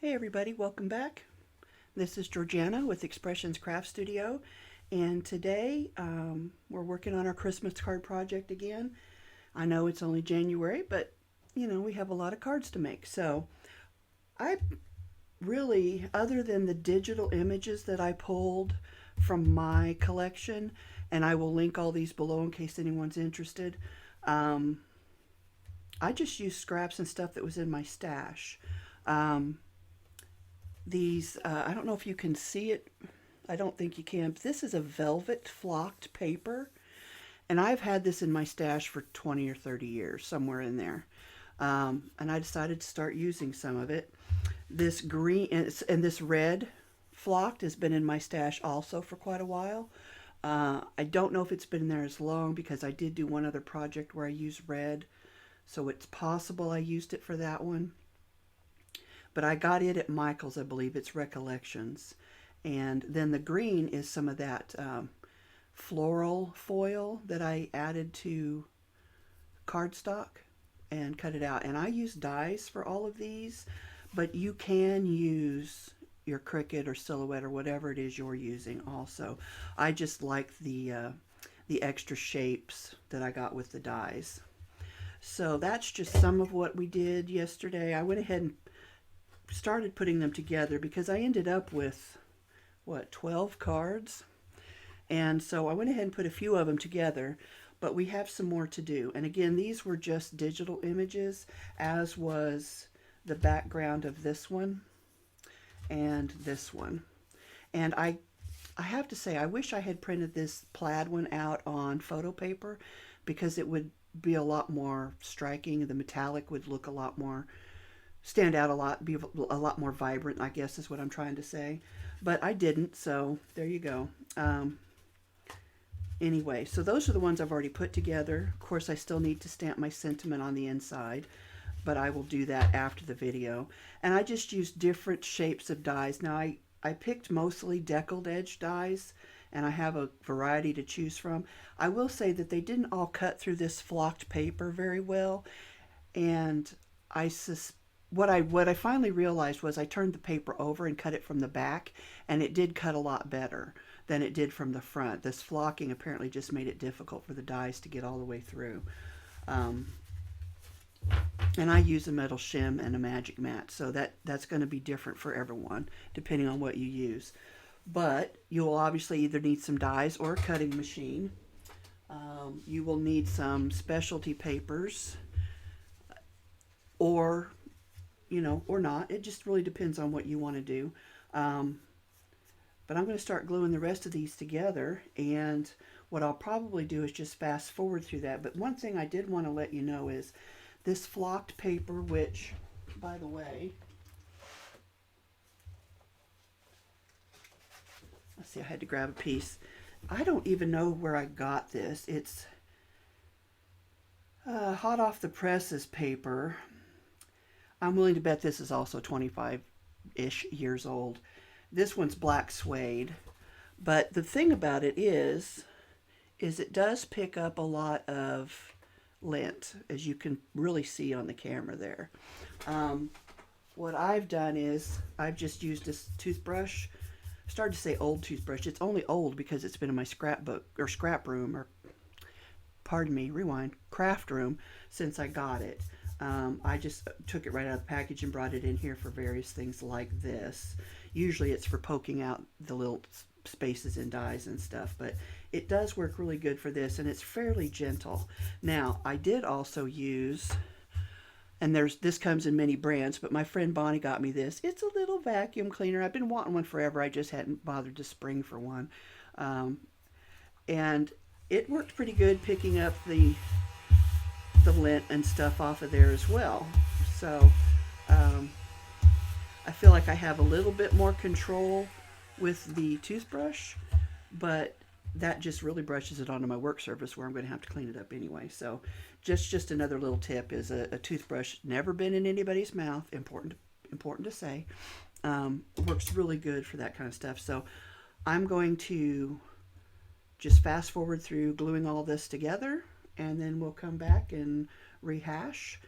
Hey everybody, welcome back. This is Georgiana with Expressions Craft Studio, and today we're working on our Christmas card project again. I know it's only January, but we have a lot of cards to make. So I really, other than the digital images that I pulled from my collection, and I will link all these below in case anyone's interested, um, I just used scraps and stuff that was in my stash. Um, I don't know if you can see it. I don't think you can. But this is a velvet flocked paper, and I've had this in my stash for 20 or 30 years, somewhere in there. And I decided to start using some of it. This green and this red flocked has been in my stash also for quite a while. I don't know if it's been there as long because I did do one other project where I used red, so it's possible I used it for that one. But I got it at Michael's, I believe. It's Recollections. And then the green is some of that floral foil that I added to cardstock and cut it out. And I use dies for all of these, but you can use your Cricut or Silhouette or whatever it is you're using also. I just like the extra shapes that I got with the dies. So that's just some of what we did yesterday. I went ahead and started putting them together because I ended up with, 12 cards? And so I went ahead and put a few of them together, but we have some more to do. And again, these were just digital images, as was the background of this one and this one. And I have to say, I wish I had printed this plaid one out on photo paper because it would be a lot more striking. The metallic would look a lot more stand out a lot, be a lot more vibrant, I guess is what I'm trying to say. But I didn't, so there you go. Anyway, so those are the ones I've already put together. Of course, I still need to stamp my sentiment on the inside, but I will do that after the video. And I just used different shapes of dies. Now, I picked mostly deckled edge dies, and I have a variety to choose from. I will say that they didn't all cut through this flocked paper very well, and what I finally realized was I turned the paper over and cut it from the back, and it did cut a lot better than it did from the front. This flocking apparently just made it difficult for the dies to get all the way through. Um, and I use a metal shim and a magic mat, so that's going to be different for everyone depending on what you use. But you will obviously either need some dies or a cutting machine. You will need some specialty papers, or or not. It just really depends on what you want to do. But I'm going to start gluing the rest of these together, and what I'll probably do is just fast forward through that. But one thing I did want to let you know is this flocked paper, which, by the way, let's see, I had to grab a piece. I don't even know where I got this. It's hot off the presses paper. I'm willing to bet this is also 25-ish years old. This one's black suede. But the thing about it is it does pick up a lot of lint, as you can really see on the camera there. What I've done is I've just used this toothbrush. I started to say old toothbrush. It's only old because it's been in my scrapbook or scrap room, or pardon me, rewind, craft room, since I got it. I just took it right out of the package and brought it in here for various things like this. Usually it's for poking out the little spaces in dies and stuff, but it does work really good for this, and it's fairly gentle. Now, I did also use, and this comes in many brands, but my friend Bonnie got me this. It's a little vacuum cleaner. I've been wanting one forever. I just hadn't bothered to spring for one. And it worked pretty good picking up the lint and stuff off of there as well. So I feel like I have a little bit more control with the toothbrush, but that just really brushes it onto my work surface where I'm going to have to clean it up anyway. So just another little tip is a toothbrush never been in anybody's mouth. Important to say. Works really good for that kind of stuff. So I'm going to just fast forward through gluing all this together, and then we'll come back and rehash.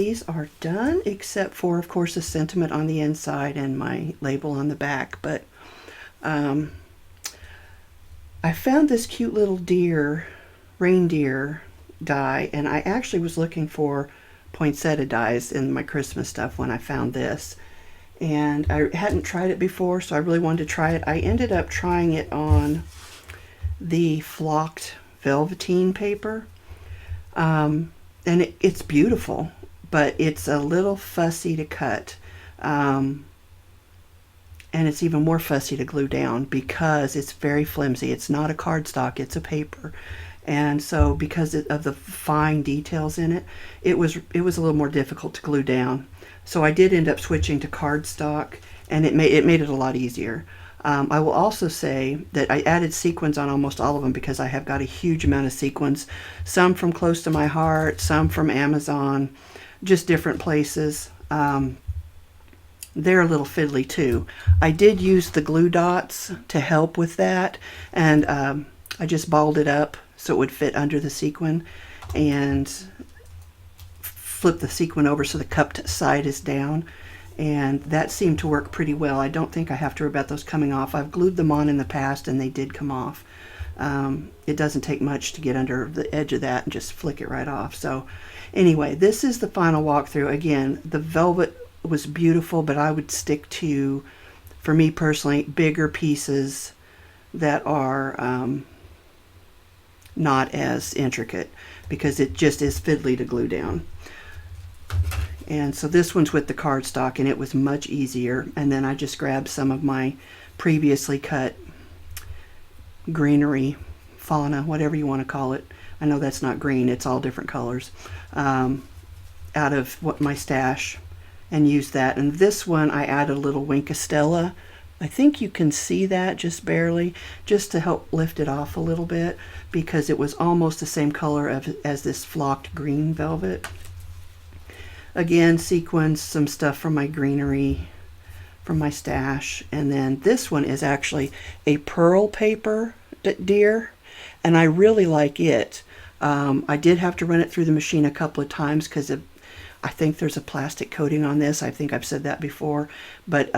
these are done, except for, of course, the sentiment on the inside and my label on the back. But I found this cute little reindeer die, and I actually was looking for poinsettia dies in my Christmas stuff when I found this. And I hadn't tried it before, so I really wanted to try it. I ended up trying it on the flocked velveteen paper. And it's beautiful, but it's a little fussy to cut. And it's even more fussy to glue down because it's very flimsy. It's not a cardstock, it's a paper. And so because of the fine details in it, it was a little more difficult to glue down. So I did end up switching to cardstock, and it made it a lot easier. I will also say that I added sequins on almost all of them because I have got a huge amount of sequins, some from close to my heart, some from Amazon, just different places. They're a little fiddly too. I did use the glue dots to help with that, and I just balled it up so it would fit under the sequin and flip the sequin over so the cupped side is down. And that seemed to work pretty well. I don't think I have to worry about those coming off. I've glued them on in the past and they did come off. It doesn't take much to get under the edge of that and just flick it right off. So anyway, this is the final walkthrough. Again, the velvet was beautiful, but I would stick to, for me personally, bigger pieces that are not as intricate because it just is fiddly to glue down. And so this one's with the cardstock, and it was much easier. And then I just grabbed some of my previously cut greenery, fauna, whatever you want to call it. I know that's not green, it's all different colors, out of my stash, and used that. And this one I added a little Winkostella. I think you can see that just barely, just to help lift it off a little bit, because it was almost the same color as this flocked green velvet. Again, sequins, some stuff from my greenery, from my stash. And then this one is actually a pearl paper deer, and I really like it. I did have to run it through the machine a couple of times because I think there's a plastic coating on this. I think I've said that before, but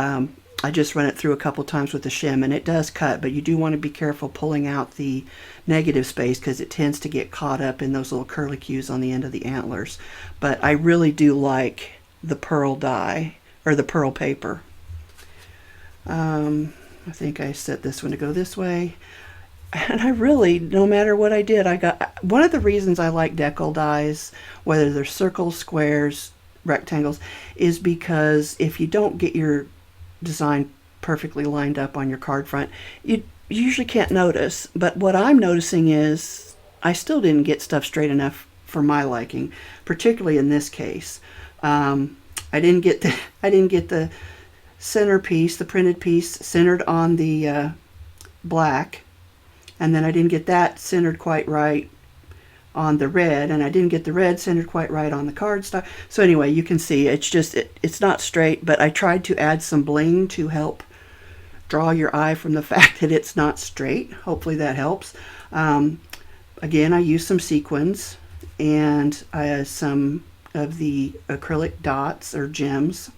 I just run it through a couple of times with the shim, and it does cut, but you do want to be careful pulling out the negative space because it tends to get caught up in those little curlicues on the end of the antlers. But I really do like the pearl die, or the pearl paper. I think I set this one to go this way. And I really, no matter what I did, I got, one of the reasons I like decal dies, whether they're circles, squares, rectangles, is because if you don't get your design perfectly lined up on your card front, you usually can't notice. But what I'm noticing is I still didn't get stuff straight enough for my liking, particularly in this case. I didn't get the centerpiece, the printed piece, centered on the black, and then I didn't get that centered quite right on the red, and I didn't get the red centered quite right on the cardstock. So anyway, you can see it's just it's not straight, but I tried to add some bling to help draw your eye from the fact that it's not straight. Hopefully that helps. Again, I used some sequins and some of the acrylic dots or gems,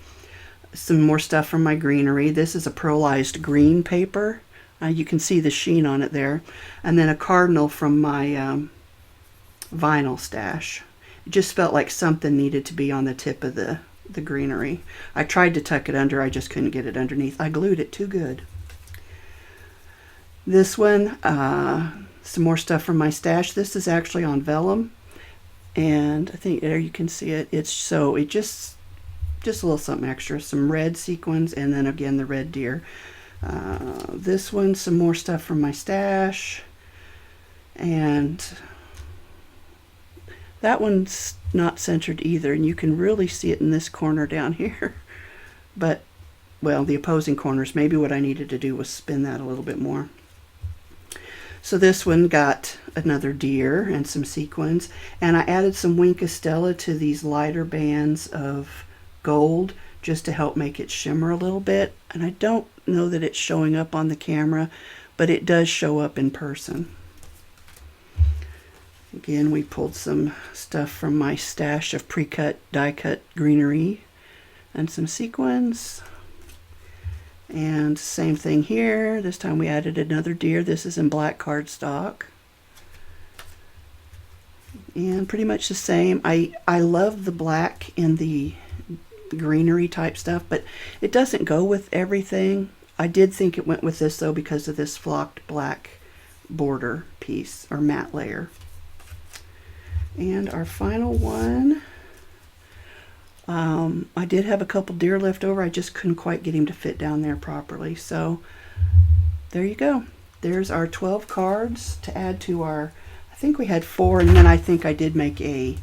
some more stuff from my greenery. This is a pearlized green paper. You can see the sheen on it there. And then a cardinal from my vinyl stash. It just felt like something needed to be on the tip of the greenery. I tried to tuck it under, I just couldn't get it underneath. I glued it too good. This one, some more stuff from my stash. This is actually on vellum, and I think there you can see it. It just a little something extra, some red sequins, and then again the red deer. This one, some more stuff from my stash, and that one's not centered either, and you can really see it in this corner down here. But, well, the opposing corners, maybe what I needed to do was spin that a little bit more. So this one got another deer and some sequins, and I added some Winkostella to these lighter bands of gold just to help make it shimmer a little bit. And I don't know that it's showing up on the camera, but it does show up in person. Again, we pulled some stuff from my stash of pre-cut, die-cut greenery and some sequins. And same thing here. This time we added another deer. This is in black cardstock. And pretty much the same. I love the black and the greenery type stuff, but it doesn't go with everything. I did think it went with this though because of this flocked black border piece or matte layer. And our final one, I did have a couple deer left over. I just couldn't quite get him to fit down there properly. So there you go. There's our 12 cards to add to our, I think we had 4, and then I think I did make a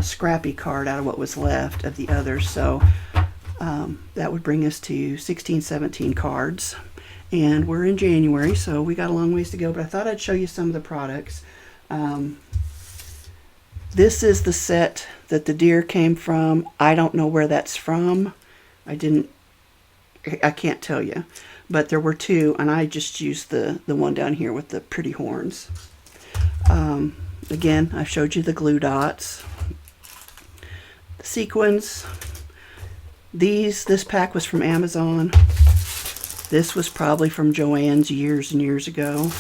scrappy card out of what was left of the others. So that would bring us to 16, 17 cards. And we're in January, so we got a long ways to go, but I thought I'd show you some of the products. This is the set that the deer came from. I don't know where that's from. I can't tell you. But there were 2, and I just used the one down here with the pretty horns. Again, I showed you the glue dots. The sequins. This pack was from Amazon. This was probably from Joann's years and years ago.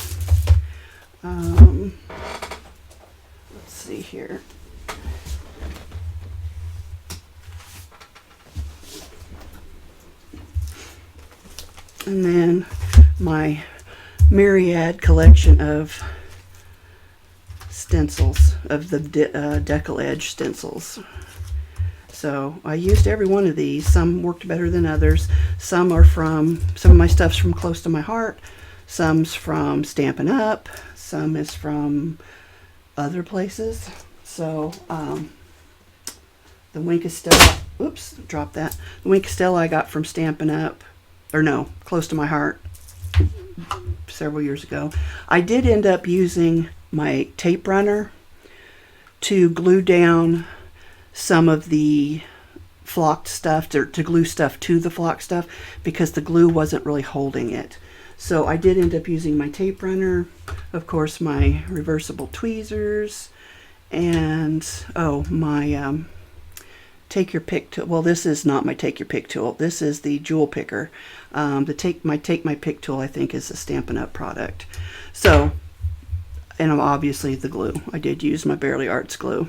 Let's see here. And then my myriad collection of stencils, of the decal edge stencils. So I used every one of these. Some worked better than others. Some of my stuff's from close to my heart. Some's from Stampin' Up. Some is from other places. So the Wink of Stella, oops, dropped that. The Wink of Stella I got from Stampin' Up, or no, Close to My Heart, several years ago. I did end up using my tape runner to glue down some of the flocked stuff, to glue stuff to the flocked stuff, because the glue wasn't really holding it. So I did end up using my tape runner, of course my reversible tweezers, and my take your pick tool. Well, this is not my take your pick tool. This is the jewel picker. The take my pick tool, I think, is a Stampin' Up product. So, and obviously the glue. I did use my Barely Arts glue.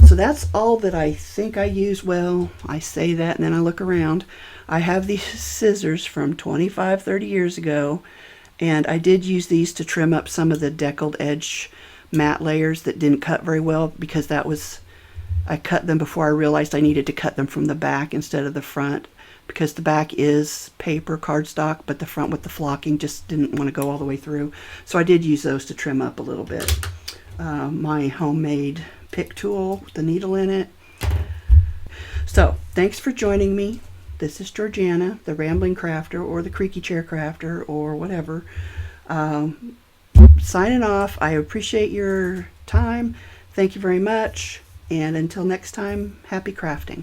So that's all that I think I used. Well, I say that and then I look around. I have these scissors from 25, 30 years ago, and I did use these to trim up some of the deckled edge matte layers that didn't cut very well, because I cut them before I realized I needed to cut them from the back instead of the front, because the back is paper cardstock, but the front with the flocking just didn't want to go all the way through. So I did use those to trim up a little bit. My homemade pick tool with the needle in it. So thanks for joining me. This is Georgiana, the Rambling Crafter, or the Creaky Chair Crafter, or whatever. Signing off. I appreciate your time. Thank you very much. And until next time, happy crafting.